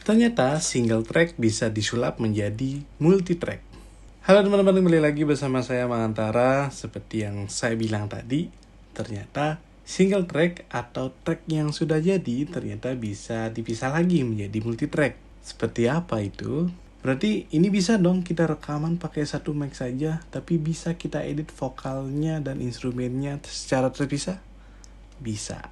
Ternyata single track bisa disulap menjadi multi track. Halo teman-teman, kembali lagi bersama saya Mangantara. Seperti yang saya bilang tadi, ternyata single track atau track yang sudah jadi ternyata bisa dipisah lagi menjadi multi track. Seperti apa itu? Berarti ini bisa dong kita rekaman pakai satu mic saja, tapi bisa kita edit vokalnya dan instrumennya secara terpisah? Bisa.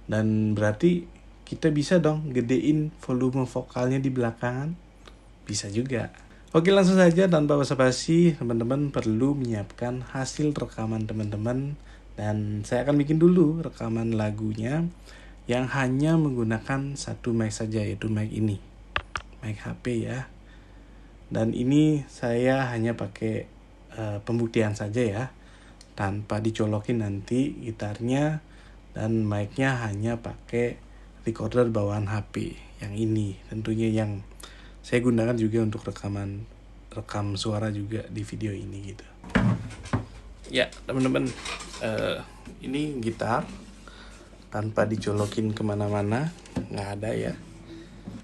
Dan berarti kita bisa dong gedein volume vokalnya di belakangan? Bisa juga. Oke, langsung saja tanpa basa-basi, teman-teman perlu menyiapkan hasil rekaman teman-teman. Dan saya akan bikin dulu rekaman lagunya yang hanya menggunakan satu mic saja, yaitu mic ini. Mic HP ya. Dan ini saya hanya pakai pembuktian saja ya. Tanpa dicolokin nanti gitarnya, dan mic-nya hanya pakai recorder bawaan HP yang ini, tentunya yang saya gunakan juga untuk rekam suara juga di video ini gitu. Ya teman-teman, ini gitar tanpa dicolokin kemana-mana, nggak ada ya,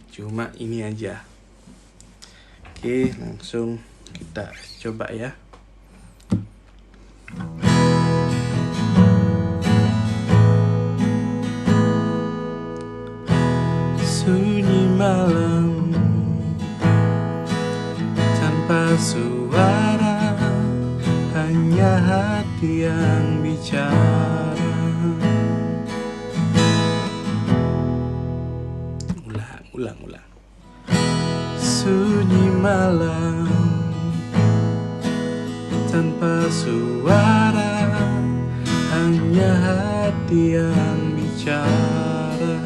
cuma ini aja. Oke, langsung kita coba ya. Sunyi malam tanpa suara, hanya hati yang bicara. Ulang. Sunyi malam tanpa suara, hanya hati yang bicara.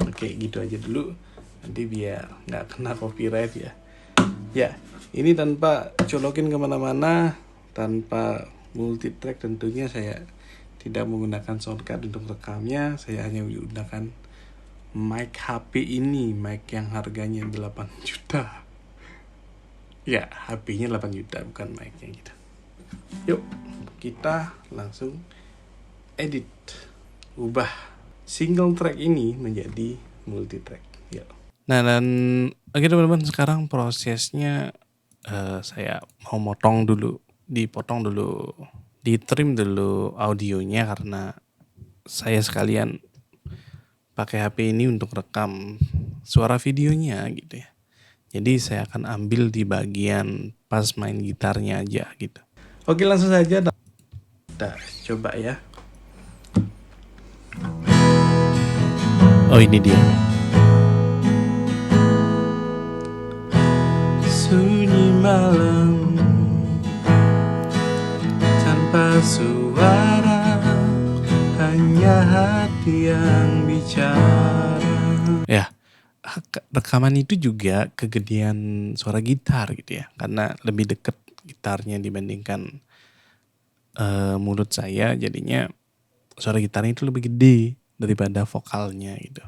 Oke, gitu aja dulu, nanti biar nggak kena copyright ya. Ya, ini tanpa colokin kemana-mana, tanpa multi track tentunya saya tidak menggunakan soundcard untuk rekamnya. Saya hanya menggunakan mic HP ini, mic yang harganya 8 juta. Ya, HP-nya 8 juta, bukan mic-nya gitu. Yuk, kita langsung edit, ubah single track ini menjadi multi track. Yuk. Nah, dan oke teman-teman, sekarang prosesnya saya mau dipotong dulu, di-trim dulu audionya karena saya sekalian pakai HP ini untuk rekam suara videonya gitu ya. Jadi saya akan ambil di bagian pas main gitarnya aja gitu. Oke, langsung saja kita coba ya. Oh, ini dia. Sunyi malam tanpa suara, hanya hati yang bicara. Ya, rekaman itu juga kegedean suara gitar gitu ya, karena lebih deket gitarnya dibandingkan mulut saya, jadinya suara gitarnya itu lebih gede daripada vokalnya gitu.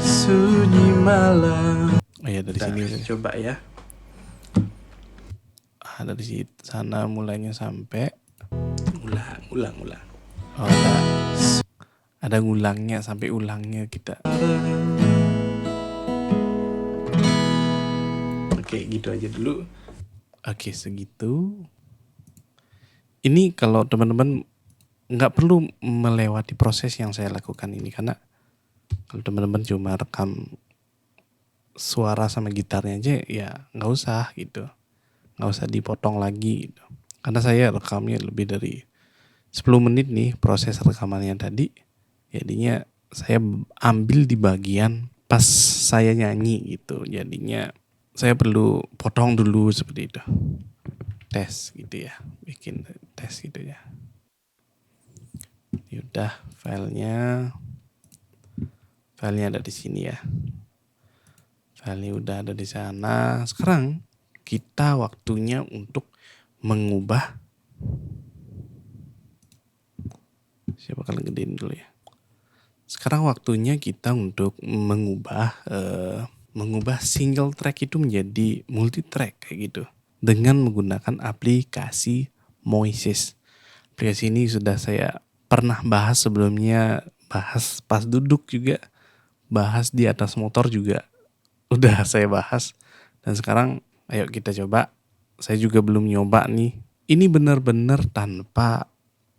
Sunyi malam. Oh ya, dari sini coba ya. Dari sana mulainya sampai ulang. Oh, ada ngulangnya sampai ulangnya kita. Oke, gitu aja dulu. Oke, segitu. Ini kalau teman-teman nggak perlu melewati proses yang saya lakukan ini, karena kalau teman-teman cuma rekam suara sama gitarnya aja ya nggak usah gitu, nggak usah dipotong lagi gitu. Karena saya rekamnya lebih dari 10 menit nih proses rekamannya tadi, jadinya saya ambil di bagian pas saya nyanyi gitu, jadinya saya perlu potong dulu seperti itu. Tes gitu ya, bikin tes gitu ya. Yaudah, filenya ada di sini ya. Filenya udah ada di sana. Sekarang kita waktunya untuk mengubah. Siapa bakal gedein dulu ya. Sekarang waktunya kita untuk mengubah single track itu menjadi multi track kayak gitu, dengan menggunakan aplikasi Moises. Aplikasi ini sudah saya pernah bahas sebelumnya bahas pas duduk juga, bahas di atas motor juga udah saya bahas. Dan sekarang ayo kita coba. Saya juga belum nyoba nih. Ini benar-benar tanpa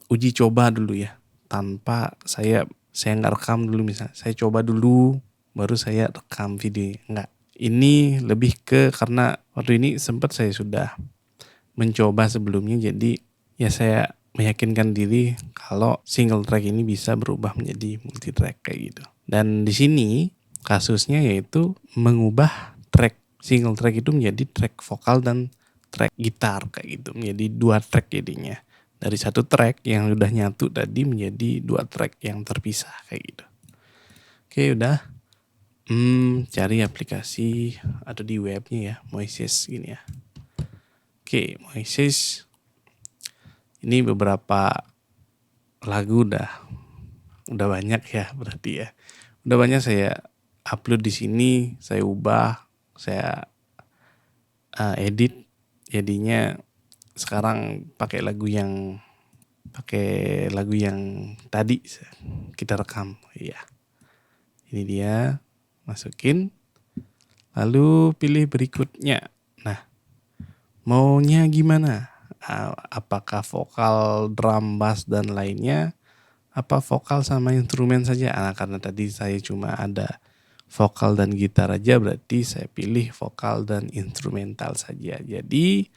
uji coba dulu ya. Tanpa saya nggak rekam dulu misalnya. Saya coba dulu baru saya rekam video. Enggak. Ini lebih ke karena waktu ini sempat saya sudah mencoba sebelumnya, jadi ya saya meyakinkan diri kalau single track ini bisa berubah menjadi multi track kayak gitu. Dan di sini kasusnya yaitu mengubah track single track itu menjadi track vokal dan track gitar kayak gitu, menjadi 2 track jadinya. Dari 1 track yang udah nyatu tadi menjadi 2 track yang terpisah kayak gitu. Oke, udah. Cari aplikasi atau di webnya ya, Moises gini ya. Oke, Moises. Ini beberapa lagu udah banyak ya berarti ya. Udah banyak saya upload di sini, saya ubah, saya edit. Jadinya sekarang pakai lagu yang tadi kita rekam. Iya. Ini dia, masukin. Lalu pilih berikutnya. Nah, maunya gimana? Apakah vokal, drum, bass, dan lainnya? Apa vokal sama instrumen saja? Karena tadi saya cuma ada vokal dan gitar aja, berarti saya pilih vokal dan instrumental saja. Jadi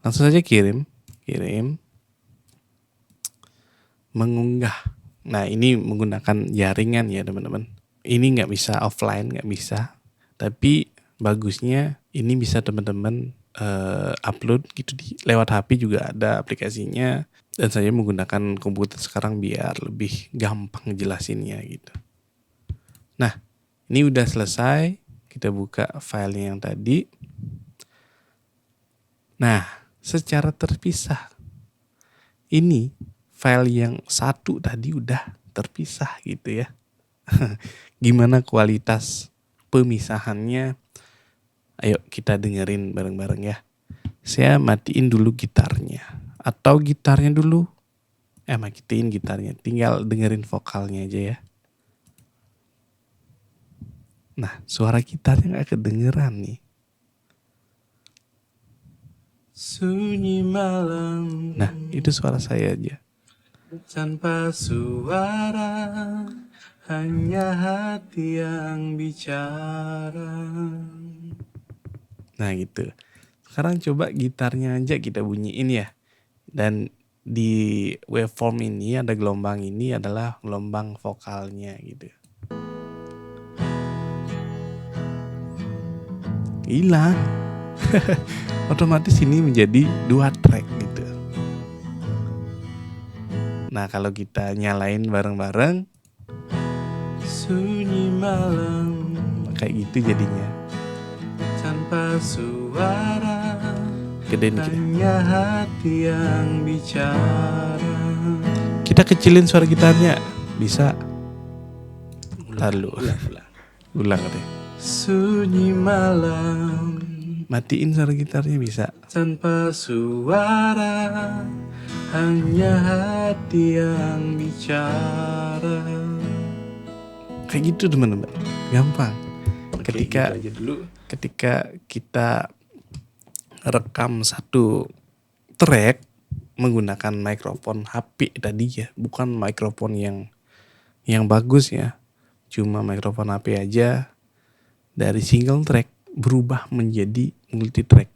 langsung saja kirim, mengunggah. Nah, ini menggunakan jaringan ya teman-teman. Ini nggak bisa offline, nggak bisa. Tapi bagusnya ini bisa teman-teman upload gitu lewat HP juga ada aplikasinya. Dan saya menggunakan komputer sekarang biar lebih gampang jelasinnya gitu. Nah, ini udah selesai. Kita buka file yang tadi. Nah, secara terpisah. Ini file yang satu tadi udah terpisah gitu ya. Gimana kualitas pemisahannya? Ayo kita dengerin bareng-bareng ya. Saya matiin dulu gitarnya. Atau gitarnya dulu. Matiin gitarnya. Tinggal dengerin vokalnya aja ya. Nah, suara gitarnya gak kedengeran nih. Sunyi malam. Nah, itu suara saya aja. Tanpa suara, hanya hati yang bicara. Nah gitu. Sekarang coba gitarnya aja kita bunyiin ya. Dan di waveform ini ada gelombang ini adalah gelombang vokalnya gitu. Hilang. Otomatis ini menjadi 2 track gitu. Nah kalau kita nyalain bareng-bareng, sunyi malam, kayak gitu jadinya. Tanpa suara, gedein gitu. Hanya hati yang bicara. Kita kecilin suara gitarnya, bisa. Lalu ulang deh. Sunyi malam, matiin suara gitarnya bisa. Tanpa suara, hanya hati yang bicara. Kayak gitu teman-teman, gampang. Ketika kita rekam 1 track menggunakan mikrofon HP tadi ya, bukan mikrofon yang bagus ya, cuma mikrofon HP aja, dari single track berubah menjadi multi track.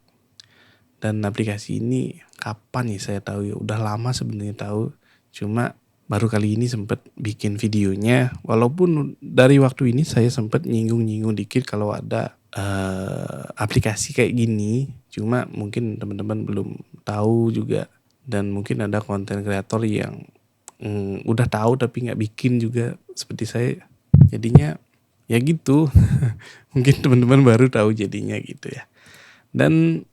Dan aplikasi ini kapan nih saya tahu ya, udah lama sebenarnya tahu, cuma baru kali ini sempat bikin videonya. Walaupun dari waktu ini saya sempat nyinggung dikit kalau ada aplikasi kayak gini, cuma mungkin teman-teman belum tahu juga. Dan mungkin ada konten kreator yang udah tahu tapi nggak bikin juga seperti saya. Jadinya ya gitu. Mungkin teman-teman baru tahu jadinya gitu ya. Dan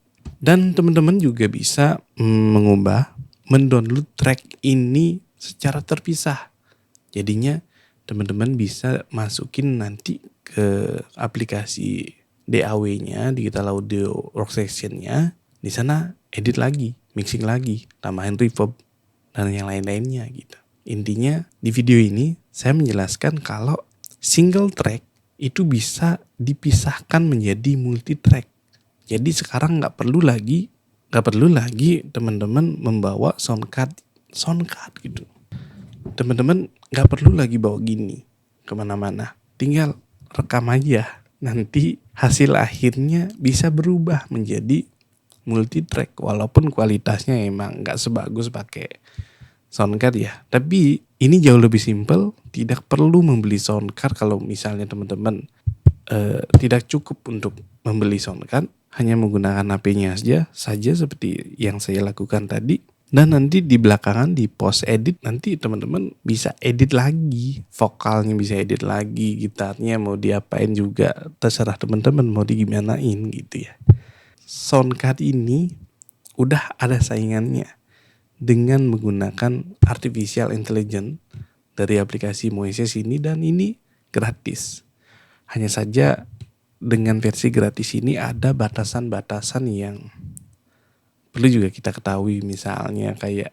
teman-teman juga bisa mendownload track ini secara terpisah. Jadinya teman-teman bisa masukin nanti ke aplikasi DAW-nya, Digital Audio Workstation-nya. Di sana edit lagi, mixing lagi, tambahin reverb dan yang lain-lainnya gitu. Intinya di video ini saya menjelaskan kalau single track itu bisa dipisahkan menjadi multi track. Jadi sekarang nggak perlu lagi teman-teman membawa sound card gitu. Teman-teman nggak perlu lagi bawa gini kemana-mana. Tinggal rekam aja. Nanti hasil akhirnya bisa berubah menjadi multi track walaupun kualitasnya emang nggak sebagus pakai sound card ya. Tapi ini jauh lebih simpel, tidak perlu membeli sound card kalau misalnya teman-teman tidak cukup untuk membeli sound card, hanya menggunakan HP-nya saja seperti yang saya lakukan tadi. Dan nanti di belakangan di post edit nanti teman-teman bisa edit lagi, vokalnya bisa edit lagi, gitarnya mau diapain juga terserah teman-teman mau digimanain gitu ya. Sound card ini udah ada saingannya dengan menggunakan artificial intelligence dari aplikasi Moises ini, dan ini gratis. Hanya saja dengan versi gratis ini ada batasan-batasan yang perlu juga kita ketahui, misalnya kayak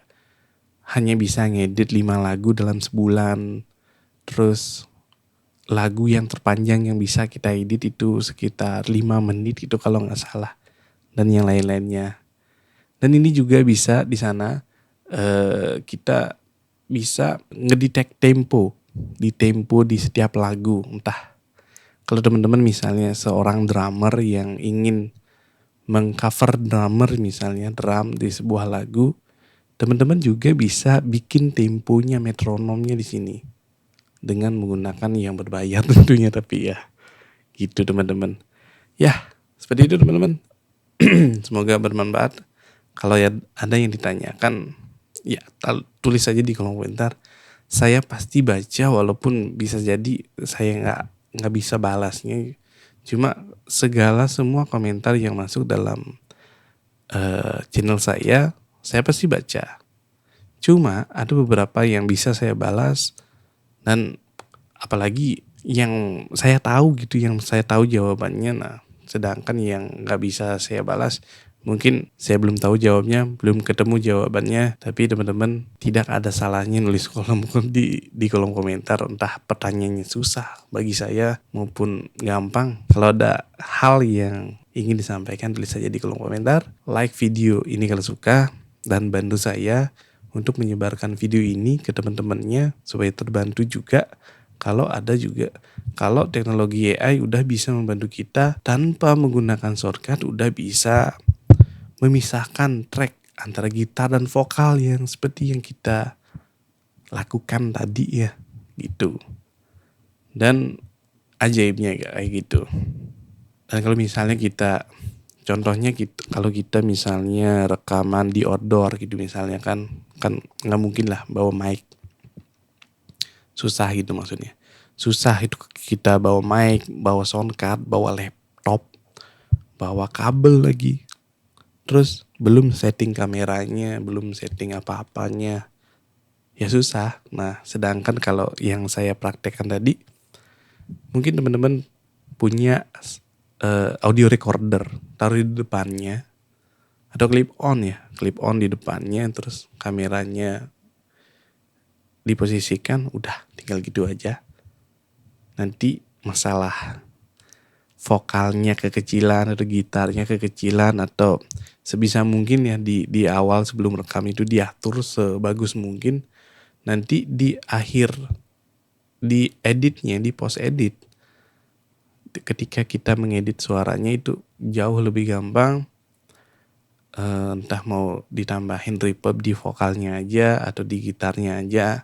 hanya bisa ngedit 5 lagu dalam sebulan. Terus lagu yang terpanjang yang bisa kita edit itu sekitar 5 menit itu kalau nggak salah. Dan yang lain-lainnya. Dan ini juga bisa di sana kita bisa ngedetect tempo di setiap lagu. Entah kalau teman-teman misalnya seorang drummer yang ingin mengcover drummer misalnya drum di sebuah lagu, teman-teman juga bisa bikin temponya, metronomnya di sini dengan menggunakan yang berbayar tentunya, tapi ya gitu teman-teman. Ya, seperti itu teman-teman. Semoga bermanfaat. Kalau ya ada yang ditanyakan, ya tulis saja di kolom komentar. Saya pasti baca walaupun bisa jadi saya nggak bisa balasnya. Cuma semua komentar yang masuk dalam channel saya pasti baca. Cuma ada beberapa yang bisa saya balas, dan apalagi yang saya tahu gitu, yang saya tahu jawabannya. Nah, sedangkan yang nggak bisa saya balas, mungkin saya belum tahu jawabnya, belum ketemu jawabannya. Tapi teman-teman tidak ada salahnya nulis di kolom komentar, entah pertanyaannya susah bagi saya maupun gampang. Kalau ada hal yang ingin disampaikan, tulis saja di kolom komentar. Like video ini kalau suka, dan bantu saya untuk menyebarkan video ini ke teman-temannya supaya terbantu juga. Kalau teknologi AI udah bisa membantu kita tanpa menggunakan shortcut, udah bisa memisahkan track antara gitar dan vokal yang seperti yang kita lakukan tadi ya gitu. Dan ajaibnya kayak gitu. Dan kalau misalnya kalau kita misalnya rekaman di outdoor gitu misalnya, kan nggak mungkin lah bawa mic, susah gitu maksudnya. Susah itu kita bawa mic, bawa sound card, bawa laptop, bawa kabel lagi. Terus belum setting kameranya, belum setting apa-apanya. Ya susah. Nah, sedangkan kalau yang saya praktekkan tadi, mungkin teman-teman punya audio recorder, taruh di depannya, atau clip on di depannya, terus kameranya diposisikan, udah tinggal gitu aja. Nanti masalah vokalnya kekecilan atau gitarnya kekecilan, atau sebisa mungkin ya di awal sebelum rekam itu diatur sebagus mungkin. Nanti di akhir, di editnya, di post edit, ketika kita mengedit suaranya itu jauh lebih gampang. Entah mau ditambahin reverb di vokalnya aja atau di gitarnya aja,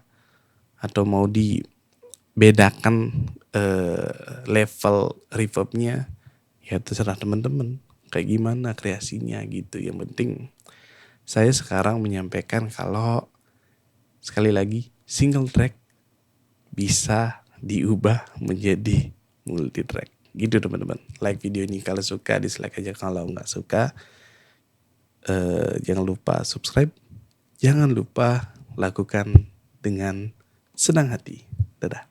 atau mau dibedakan level reverbnya, ya terserah teman-teman kayak gimana kreasinya gitu. Yang penting saya sekarang menyampaikan kalau sekali lagi single track bisa diubah menjadi multi track gitu teman-teman. Like video ini kalau suka, dislike aja kalau nggak suka. Jangan lupa subscribe, jangan lupa lakukan dengan senang hati. Dadah.